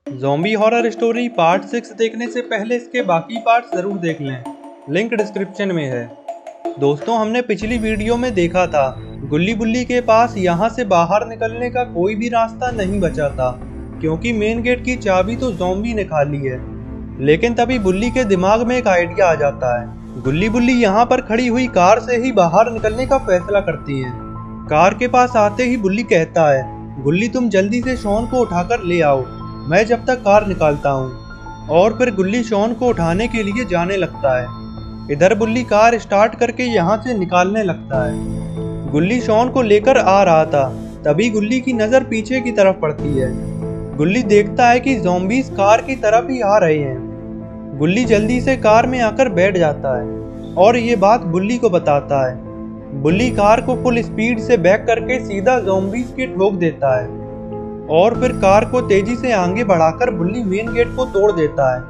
Zombie horror story part 6 देखने से पहले इसके बाकी पार्ट्स ज़रूर देख लें, लिंक डिस्क्रिप्शन में है। दोस्तों, हमने पिछली वीडियो में देखा था गुल्ली बुल्ली के पास यहाँ से बाहर निकलने का कोई भी रास्ता नहीं बचा था, क्योंकि मेन गेट की चाबी तो ज़ॉम्बी ने खा ली है। लेकिन तभी बुल्ली के दिमाग में एक आइडिया आ जाता है। गुल्ली बुल्ली यहाँ पर खड़ी हुई कार से ही बाहर निकलने का फैसला करती है। कार के पास आते ही बुल्ली कहता है, गुल्ली तुम जल्दी से शॉन को उठाकर ले आओ, मैं जब तक कार निकालता हूँ। और फिर गुल्ली शॉन को उठाने के लिए जाने लगता है। इधर बुल्ली कार स्टार्ट करके यहाँ से निकालने लगता है। गुल्ली शॉन को लेकर आ रहा था, तभी गुल्ली की नज़र पीछे की तरफ पड़ती है। गुल्ली देखता है कि ज़ॉम्बीज़ कार की तरफ ही आ रहे हैं। गुल्ली जल्दी से कार में आकर बैठ जाता है और ये बात बुल्ली को बताता है। बुल्ली कार को फुल स्पीड से बैक करके सीधा ज़ॉम्बीज़ के ठोक देता है और फिर कार को तेजी से आगे बढ़ाकर बुल्ली मेन गेट को तोड़ देता है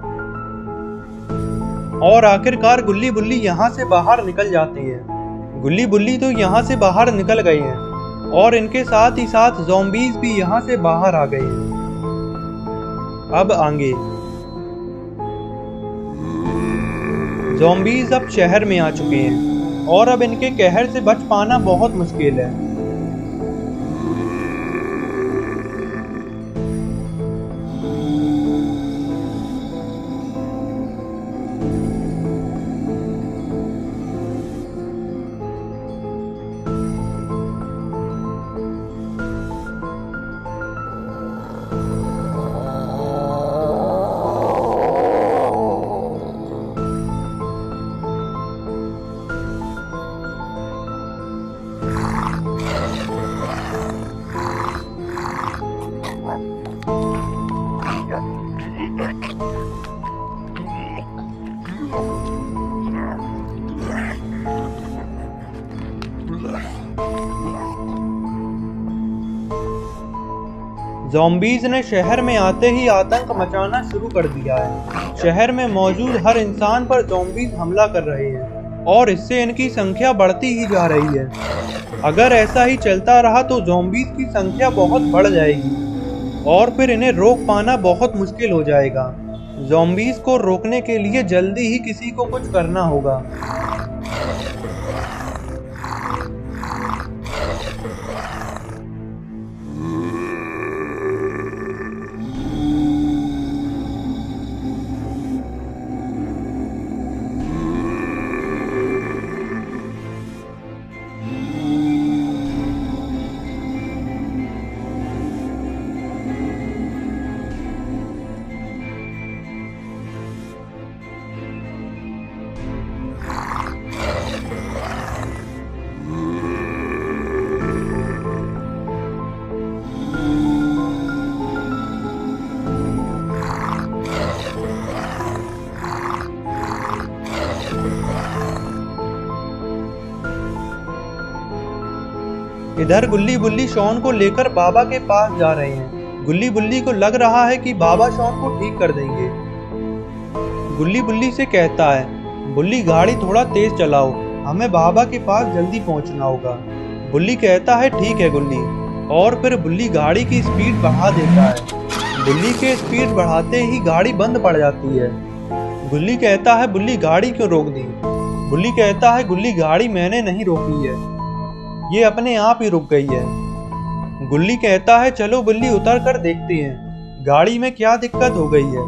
और आखिरकार गुल्ली बुल्ली यहाँ से बाहर निकल जाती है। गुल्ली बुल्ली तो यहाँ से बाहर निकल गए हैं और इनके साथ ही साथ ज़ॉम्बीज़ भी यहाँ से बाहर आ गए हैं। अब आगे ज़ॉम्बीज़ अब शहर में आ चुके हैं और अब इनके कहर से बच पाना बहुत मुश्किल है। ज़ॉम्बीज़ ने शहर में आते ही आतंक मचाना शुरू कर दिया है। शहर में मौजूद हर इंसान पर ज़ॉम्बीज़ हमला कर रहे हैं और इससे इनकी संख्या बढ़ती ही जा रही है। अगर ऐसा ही चलता रहा तो ज़ॉम्बीज़ की संख्या बहुत बढ़ जाएगी और फिर इन्हें रोक पाना बहुत मुश्किल हो जाएगा। ज़ॉम्बीज़ को रोकने के लिए जल्दी ही किसी को कुछ करना होगा। इधर गुल्ली बुल्ली शॉन को लेकर बाबा के पास जा रहे हैं। गुल्ली बुल्ली को लग रहा है कि बाबा शॉन को ठीक कर देंगे। गुल्ली बुल्ली से कहता है, बुल्ली गाड़ी थोड़ा तेज चलाओ, हमें बाबा के पास जल्दी पहुंचना होगा। बुल्ली कहता है ठीक है गुल्ली, और फिर बुल्ली गाड़ी की स्पीड बढ़ा देता है। बुल्ली के स्पीड बढ़ाते ही गाड़ी बंद पड़ जाती है। गुल्ली कहता है, बुल्ली गाड़ी क्यों रोक दी? बुल्ली कहता है, गुल्ली गाड़ी मैंने नहीं रोकी है, ये अपने आप ही रुक गई है। गुल्ली कहता है, चलो बुल्ली उतर कर देखते हैं गाड़ी में क्या दिक्कत हो गई है।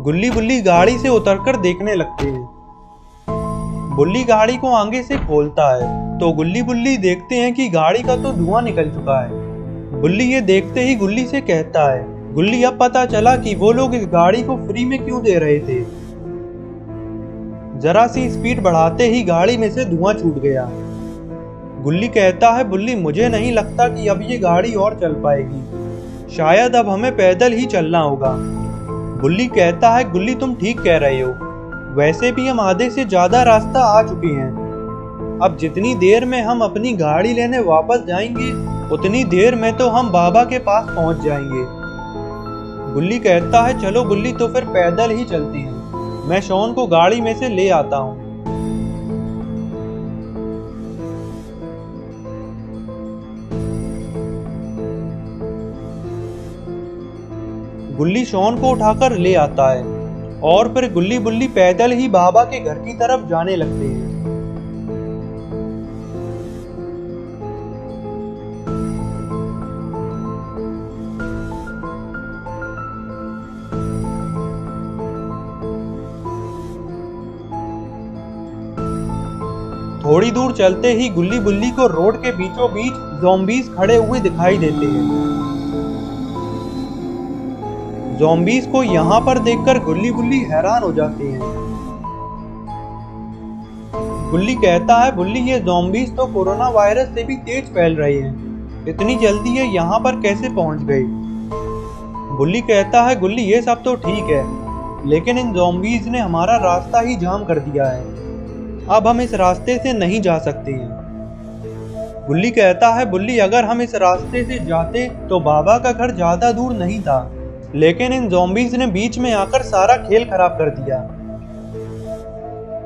गुल्ली बुल्ली गाड़ी से उतरकर देखने लगते हैं। बुल्ली गाड़ी को आगे से खोलता है तो गुल्ली बुल्ली देखते हैं कि गाड़ी का तो धुआं निकल चुका है। बुल्ली ये देखते ही गुल्ली से कहता है, गुल्ली अब पता चला कि वो लोग इस गाड़ी को फ्री में क्यों दे रहे थे। जरा सी स्पीड बढ़ाते ही गाड़ी में से धुआं छूट गया। गुल्ली कहता है, बुल्ली मुझे नहीं लगता कि अब ये गाड़ी और चल पाएगी, शायद अब हमें पैदल ही चलना होगा। बुल्ली कहता है, गुल्ली तुम ठीक कह रहे हो, वैसे भी हम आधे से ज्यादा रास्ता आ चुके हैं। अब जितनी देर में हम अपनी गाड़ी लेने वापस जाएंगे उतनी देर में तो हम बाबा के पास पहुंच जाएंगे। गुल्ली कहता है, चलो गुल्ली तो फिर पैदल ही चलती हैं, मैं शॉन को गाड़ी में से ले आता हूँ। गुल्ली शॉन को उठाकर ले आता है और फिर गुल्ली बुल्ली पैदल ही बाबा के घर की तरफ जाने लगते हैं। थोड़ी दूर चलते ही गुल्ली बुल्ली को रोड के बीचों बीच ज़ॉम्बीज़ खड़े हुए दिखाई देते हैं। ज़ॉम्बीज़ को यहाँ पर देखकर गुल्ली बुल्ली हैरान हो जाते हैं। गुल्ली कहता है, बुल्ली ये ज़ॉम्बीज़ तो कोरोना वायरस से भी तेज फैल रहे हैं, इतनी जल्दी ये यहाँ पर कैसे पहुँच गए? बुल्ली कहता है, गुल्ली ये सब तो ठीक है, लेकिन इन ज़ॉम्बीज़ ने हमारा रास्ता ही जाम कर दिया है, अब हम इस रास्ते से नहीं जा सकते हैं। गुल्ली कहता है, बुल्ली अगर हम इस रास्ते से जाते तो बाबा का घर ज्यादा दूर नहीं था, लेकिन इन ज़ॉम्बीज़ ने बीच में आकर सारा खेल खराब कर दिया।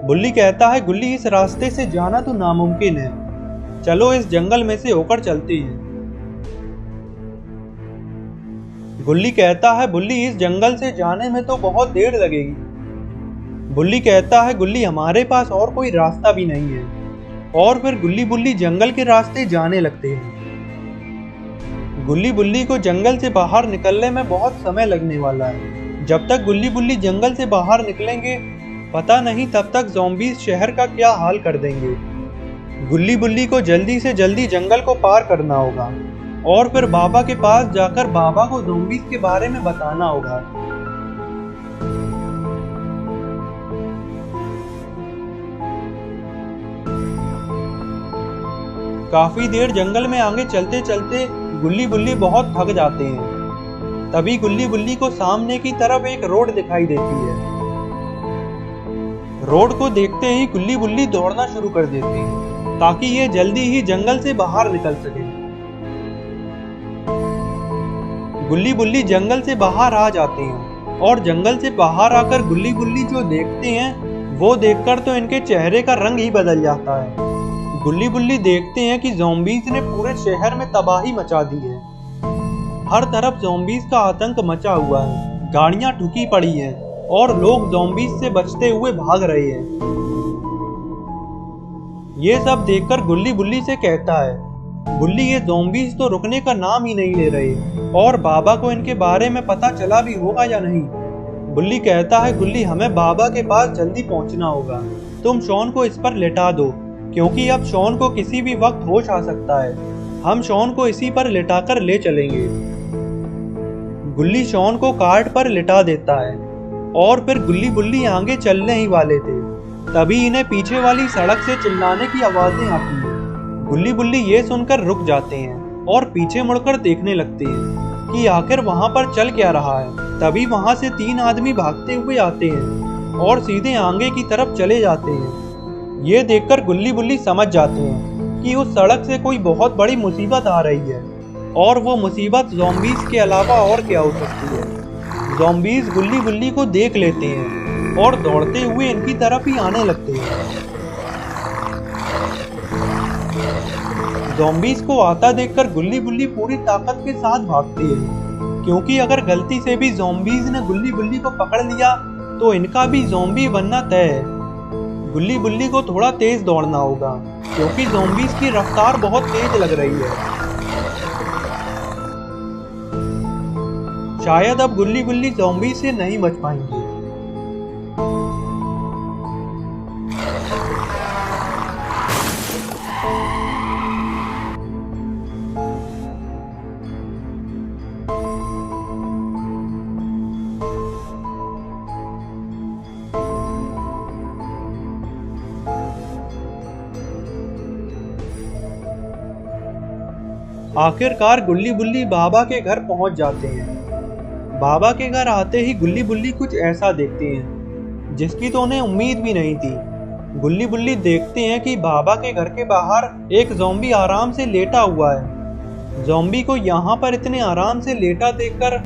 बुल्ली कहता है, गुल्ली इस रास्ते से जाना तो नामुमकिन है, चलो इस जंगल में से होकर चलते हैं। गुल्ली कहता है, बुल्ली इस जंगल से जाने में तो बहुत देर लगेगी। बुल्ली कहता है, गुल्ली हमारे पास और कोई रास्ता भी नहीं है। और फिर गुल्ली बुल्ली जंगल के रास्ते जाने लगते हैं। गुल्ली बुल्ली को जंगल से बाहर निकलने में बहुत समय लगने वाला है। जब तक गुल्ली बुल्ली जंगल से बाहर निकलेंगे पता नहीं तब तक ज़ॉम्बीज़ शहर का क्या हाल कर देंगे। गुल्ली बुल्ली को जल्दी से जल्दी जंगल को पार करना होगा और फिर बाबा के पास जाकर बाबा को ज़ॉम्बीज़ के बारे में बताना होगा। काफी देर जंगल में आगे चलते चलते गुल्ली बुल्ली बहुत थक जाते हैं। तभी गुल्ली बुल्ली को सामने की तरफ एक रोड दिखाई देती है। रोड को देखते ही गुल्ली बुल्ली दौड़ना शुरू कर देती है ताकि ये जल्दी ही जंगल से बाहर निकल सके। गुल्ली बुल्ली जंगल से बाहर आ जाते हैं और जंगल से बाहर आकर गुल्ली बुल्ली जो देखते हैं वो देखकर तो इनके चेहरे का रंग ही बदल जाता है। गुल्ली बुल्ली देखते हैं कि ज़ॉम्बीज़ ने पूरे शहर में तबाही मचा दी है। हर तरफ ज़ॉम्बीज़ का आतंक मचा हुआ है, गाड़ियां ठुकी पड़ी हैं और लोग ज़ॉम्बीज़ से बचते हुए भाग रहे हैं। ये सब देखकर गुल्ली बुल्ली से कहता है, बुल्ली ये ज़ॉम्बीज़ तो रुकने का नाम ही नहीं ले रहे और बाबा को इनके बारे में पता चला भी होगा या नहीं। बुल्ली कहता है, गुल्ली हमें बाबा के पास जल्दी पहुंचना होगा, तुम शॉन को इस पर लेटा दो क्योंकि अब शॉन को किसी भी वक्त होश आ सकता है। हम शॉन को इसी पर लिटाकर ले चलेंगे। गुल्ली शॉन को कार्ट पर लिटा देता है और फिर गुल्ली बुल्ली आगे चलने ही वाले थे, तभी इन्हें पीछे वाली सड़क से चिल्लाने की आवाजें आती हैं। गुल्ली बुल्ली ये सुनकर रुक जाते हैं और पीछे मुड़कर देखने लगते हैं कि आखिर वहां पर चल क्या रहा है। तभी वहां से 3 आदमी भागते हुए आते हैं और सीधे आगे की तरफ चले जाते हैं। ये देखकर गुल्ली बुल्ली समझ जाते हैं कि उस सड़क से कोई बहुत बड़ी मुसीबत आ रही है और वो मुसीबत ज़ॉम्बीज़ के अलावा और क्या हो सकती है। ज़ॉम्बीज़ गुल्ली बुल्ली को देख लेते हैं और दौड़ते हुए इनकी तरफ ही आने लगते हैं। ज़ॉम्बीज़ को आता देखकर गुल्ली बुल्ली पूरी ताकत के साथ भागती है क्योंकि अगर गलती से भी ज़ॉम्बीज़ ने गुल्ली बुल्ली को पकड़ लिया तो इनका भी ज़ॉम्बी बनना तय है। गुल्ली बुल्ली को थोड़ा तेज दौड़ना होगा क्योंकि ज़ॉम्बीज़ की रफ्तार बहुत तेज लग रही है। शायद अब गुल्ली बुल्ली ज़ॉम्बी से नहीं बच पाएंगे। आखिरकार गुल्ली बुल्ली बाबा के घर पहुंच जाते हैं। बाबा के घर आते ही गुल्ली बुल्ली कुछ ऐसा देखते हैं जिसकी तो उन्हें उम्मीद भी नहीं थी। गुल्ली बुल्ली देखते हैं कि बाबा के घर के बाहर एक ज़ॉम्बी आराम से लेटा हुआ है। ज़ॉम्बी को यहाँ पर इतने आराम से लेटा देखकर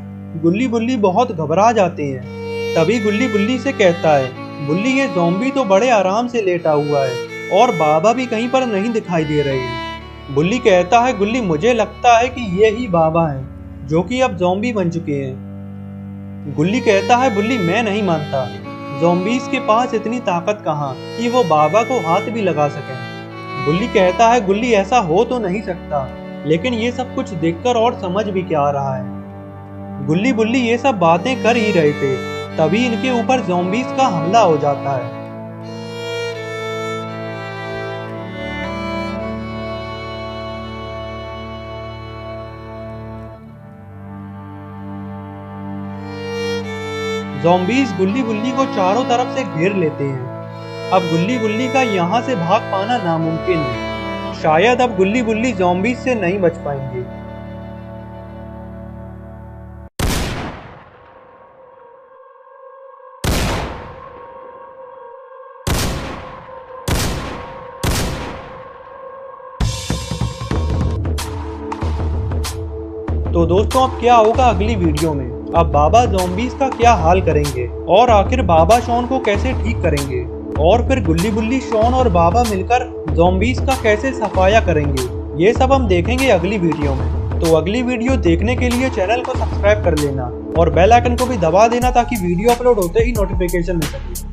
गुल्ली बुल्ली बहुत घबरा जाते हैं। तभी गुल्ली बुल्ली से कहता है, बुल्ली ये ज़ॉम्बी तो बड़े आराम से लेटा हुआ है और बाबा भी कहीं पर नहीं दिखाई दे रहे हैं। बुल्ली कहता है, गुल्ली मुझे लगता है कि ये ही बाबा हैं जो कि अब ज़ॉम्बी बन चुके हैं। गुल्ली कहता है बुल्ली मैं नहीं मानता, ज़ॉम्बीज़ के पास इतनी ताकत कहाँ कि वो बाबा को हाथ भी लगा सकें। बुल्ली कहता है गुल्ली ऐसा हो तो नहीं सकता, लेकिन ये सब कुछ देखकर और समझ भी क्या आ रहा है। गुल्ली बुल्ली ये सब बातें कर ही रहे थे, तभी इनके ऊपर ज़ॉम्बीज़ का हमला हो जाता है। ज़ॉम्बीज़ गुल्ली बुल्ली को चारों तरफ से घेर लेते हैं। अब गुल्ली बुल्ली का यहाँ से भाग पाना नामुमकिन है। शायद अब गुल्ली बुल्ली ज़ॉम्बीज़ से नहीं बच पाएंगे। तो दोस्तों अब क्या होगा अगली वीडियो में? अब बाबा ज़ॉम्बीज़ का क्या हाल करेंगे और आखिर बाबा शॉन को कैसे ठीक करेंगे, और फिर गुल्ली बुल्ली शॉन और बाबा मिलकर ज़ॉम्बीज़ का कैसे सफाया करेंगे, ये सब हम देखेंगे अगली वीडियो में। तो अगली वीडियो देखने के लिए चैनल को सब्सक्राइब कर लेना और बेल आइकन को भी दबा देना ताकि वीडियो अपलोड होते ही नोटिफिकेशन मिल सके।